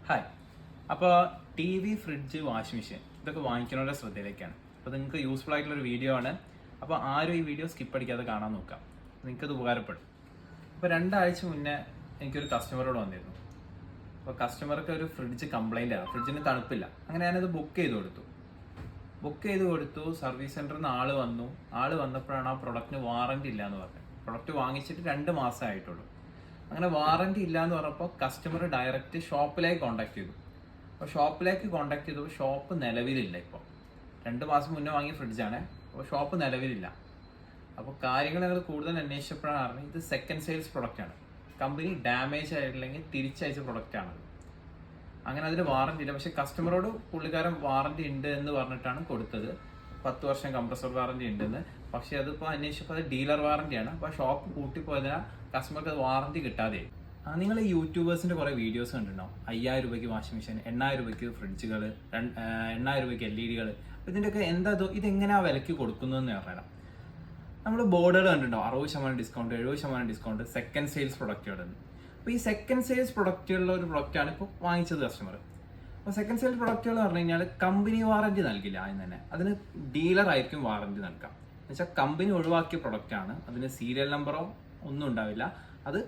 Hi. അപ്പോൾ T V, fridge, washing machine ഇതൊക്കെ വാങ്ങിക്കുന്നവരുടെ ശ്രദ്ധയിലേക്കാണ്. അപ്പോൾ നിങ്ങൾക്ക് യൂസ്ഫുൾ ആയിട്ടുള്ളൊരു വീഡിയോ ആണ്. അപ്പോൾ ആരും ഈ വീഡിയോ സ്കിപ്പ് അടിക്കാതെ കാണാൻ നോക്കാം, നിങ്ങൾക്കത് ഉപകാരപ്പെടും. അപ്പോൾ 2 ആഴ്ച മുന്നേ എനിക്കൊരു കസ്റ്റമറോട് വന്നിരുന്നു. അപ്പോൾ കസ്റ്റമർക്ക് ഒരു ഫ്രിഡ്ജ് കംപ്ലൈൻ്റ് ആണ്, ഫ്രിഡ്ജിന് തണുപ്പില്ല. അങ്ങനെ ഞാനത് ബുക്ക് ചെയ്ത് കൊടുത്തു. സർവീസ് സെൻറ്ററിൽ നിന്ന് ആൾ വന്നപ്പോഴാണ് ആ പ്രൊഡക്റ്റിന് വാറൻറ്റി ഇല്ല എന്ന് പറഞ്ഞത്. പ്രൊഡക്റ്റ് വാങ്ങിച്ചിട്ട് 2 മാസമേ ആയിട്ടുള്ളൂ. അങ്ങനെ വാറൻറ്റി ഇല്ല എന്ന് പറഞ്ഞപ്പോൾ കസ്റ്റമർ ഡയറക്റ്റ് ഷോപ്പിലേക്ക് കോൺടാക്ട് ചെയ്തു. അപ്പോൾ ഷോപ്പിലേക്ക് കോൺടാക്ട് ചെയ്തപ്പോൾ ഷോപ്പ് നിലവിലില്ല. ഇപ്പോൾ 2 മാസം മുന്നേ വാങ്ങിയ ഫ്രിഡ്ജാണ്, അപ്പോൾ ഷോപ്പ് നിലവിലില്ല. അപ്പോൾ കാര്യങ്ങൾ ഞങ്ങൾ കൂടുതൽ അന്വേഷിച്ചപ്പോഴാണ് അറിഞ്ഞത് ഇത് സെക്കൻഡ് സെയിൽസ് പ്രൊഡക്റ്റാണ്. കമ്പനി ഡാമേജ് ആയിട്ടില്ലെങ്കിൽ തിരിച്ചയച്ച പ്രൊഡക്റ്റാണ്. അങ്ങനെ അതിന് വാറൻറ്റി ഇല്ല. പക്ഷേ കസ്റ്റമറോട് പുള്ളിക്കാരൻ വാറൻറ്റി ഉണ്ട് എന്ന് പറഞ്ഞിട്ടാണ് കൊടുത്തത്. 10 വർഷം കംപ്രസർ വാറൻറ്റി ഉണ്ടെന്ന്. പക്ഷേ അതിപ്പോൾ അന്വേഷിച്ചപ്പോൾ അത് ഡീലർ വാറൻറ്റിയാണ്. അപ്പോൾ ഷോപ്പ് കൂട്ടിപ്പോയതിനാൽ കസ്റ്റമർക്ക് അത് വാറൻറ്റി കിട്ടാതെ. നിങ്ങൾ യൂട്യൂബേഴ്സിൻ്റെ കുറേ വീഡിയോസ് കണ്ടിട്ടുണ്ടാവും. 5000 രൂപയ്ക്ക് വാഷിംഗ് മെഷീൻ, 8000 രൂപയ്ക്ക് ഫ്രിഡ്ജുകൾ, 8000 രൂപയ്ക്ക് LED. അപ്പോൾ ഇതിൻ്റെയൊക്കെ ഇതെങ്ങനെയാണ് വിലയ്ക്ക് കൊടുക്കുന്നതെന്ന് പറഞ്ഞുതരാം. നമ്മൾ ബോർഡുകൾ കണ്ടിട്ടുണ്ടാവും, 60% ഡിസ്കൗണ്ട്, 70% ഡിസ്കൗണ്ട്, സെക്കൻഡ് സെയിൽസ് പ്രൊഡക്റ്റുകളെന്ന്. അപ്പോൾ ഈ സെക്കൻഡ് സെയിൽസ് പ്രൊഡക്റ്റുകളുടെ ഒരു പ്രൊഡക്റ്റാണ് ഇപ്പോൾ വാങ്ങിച്ചത് കസ്റ്റമർ. അപ്പോൾ സെക്കൻഡ് സെയിൽസ് പ്രൊഡക്റ്റുകൾ എന്ന് പറഞ്ഞു കഴിഞ്ഞാൽ കമ്പനി വാറൻറ്റി നൽകില്ല. ആദ്യം തന്നെ അതിന് ഡീലർ ആയിരിക്കും വാറൻറ്റി നൽകാം. എന്ന് വെച്ചാൽ കമ്പനി ഒഴിവാക്കിയ പ്രൊഡക്റ്റാണ്, അതിന് സീരിയൽ നമ്പറോ ഒന്നും ഉണ്ടാവില്ല. അത്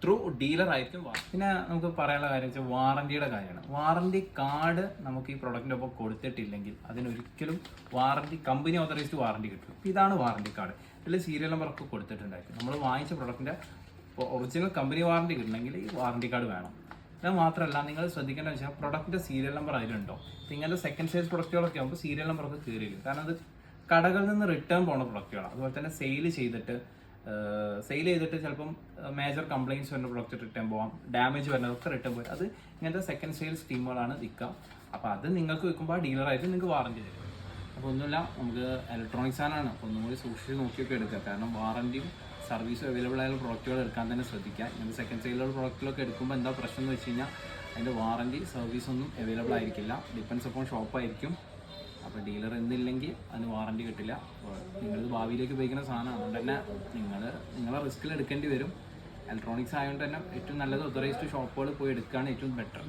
ത്രൂ ഡീലർ ആയിരിക്കും. പിന്നെ നമുക്ക് പറയാനുള്ള കാര്യം വെച്ചാൽ വാറൻറ്റിയുടെ കാര്യമാണ്. വാറൻറ്റി കാർഡ് നമുക്ക് ഈ പ്രൊഡക്റ്റിൻ്റെ ഒപ്പം കൊടുത്തിട്ടില്ലെങ്കിൽ അതിനൊരിക്കലും കമ്പനി ഓതറൈസ്ഡ് വാറൻറ്റി കിട്ടും. ഇതാണ് വാറൻറ്റി കാർഡ്. ഇതിൽ സീരിയൽ നമ്പറൊക്കെ കൊടുത്തിട്ടുണ്ടായിരിക്കും. നമ്മൾ വാങ്ങിച്ച പ്രൊഡക്റ്റിൻ്റെ ഒറിജിനൽ കമ്പനി വാറൻറ്റി കിട്ടണമെങ്കിൽ ഈ വാറൻറ്റി കാർഡ് വേണം. അത് മാത്രമല്ല, നിങ്ങൾ ശ്രദ്ധിക്കേണ്ടത് വെച്ചാൽ പ്രൊഡക്റ്റിൻ്റെ സീരിയൽ നമ്പർ അതിലുണ്ടോ. ഇങ്ങനത്തെ സെക്കൻഡ് സെയിൽസ് പ്രൊഡക്റ്റുകളൊക്കെ ആകുമ്പോൾ സീരിയൽ നമ്പറൊക്കെ കയറിയില്ല. കാരണം അത് കടകളിൽ നിന്ന് റിട്ടേൺ പോകുന്ന പ്രൊഡക്റ്റുകളാണ്. അതുപോലെ തന്നെ സെയിൽ ചെയ്തിട്ട് ചിലപ്പം മേജർ കംപ്ലയിൻറ്റ്സ് വരുന്ന പ്രൊഡക്റ്റ് റിട്ടേൺ പോകാം, ഡാമേജ് വരുന്നതൊക്കെ റിട്ടേൺ പോയി. അത് ഇങ്ങനത്തെ സെക്കൻഡ് സെയിൽസ് ടീമുകളാണ് വിൽക്കുക. അപ്പോൾ അത് നിങ്ങൾക്ക് വിൽക്കുമ്പോൾ ഡീലറായിട്ട് നിങ്ങൾക്ക് വാറൻറ്റി തരും. അപ്പോൾ ഒന്നുമില്ല, നമുക്ക് ഇലക്ട്രോണിക്സ് സാധനമാണ്. അപ്പോൾ ഒന്നും കൂടി സൂക്ഷിച്ച് നോക്കിയൊക്കെ എടുക്കുക. കാരണം വാറൻറ്റിയും സർവീസും അവൈലബിൾ ആയുള്ള പ്രൊഡക്റ്റുകൾ എടുക്കാൻ തന്നെ ശ്രദ്ധിക്കുക. ഇങ്ങനത്തെ സെക്കൻഡ് സെയിലുള്ള പ്രൊഡക്റ്റുകളൊക്കെ എടുക്കുമ്പോൾ എന്താ പ്രശ്നം എന്ന് വെച്ച് കഴിഞ്ഞാൽ അതിൻ്റെ വാറൻറ്റി സർവീസൊന്നും അവൈലബിൾ ആയിരിക്കില്ല. ഡിപ്പെൻസ് അപ്പോൾ ഷോപ്പായിരിക്കും. അപ്പോൾ ഡീലർ എന്നില്ലെങ്കിൽ അതിന് വാറൻറ്റി കിട്ടില്ല. നിങ്ങളിത് ഭാവിയിലേക്ക് ഉപയോഗിക്കുന്ന സാധനമാണ്. അതുകൊണ്ട് തന്നെ നിങ്ങളെ റിസ്കിൽ എടുക്കേണ്ടി വരും. ഇലക്ട്രോണിക്സ് ആയതുകൊണ്ട് തന്നെ ഏറ്റവും നല്ലത് ഓതറൈസ്ഡ് ഷോപ്പുകൾ പോയി എടുക്കുകയാണ് ഏറ്റവും ബെറ്റർ.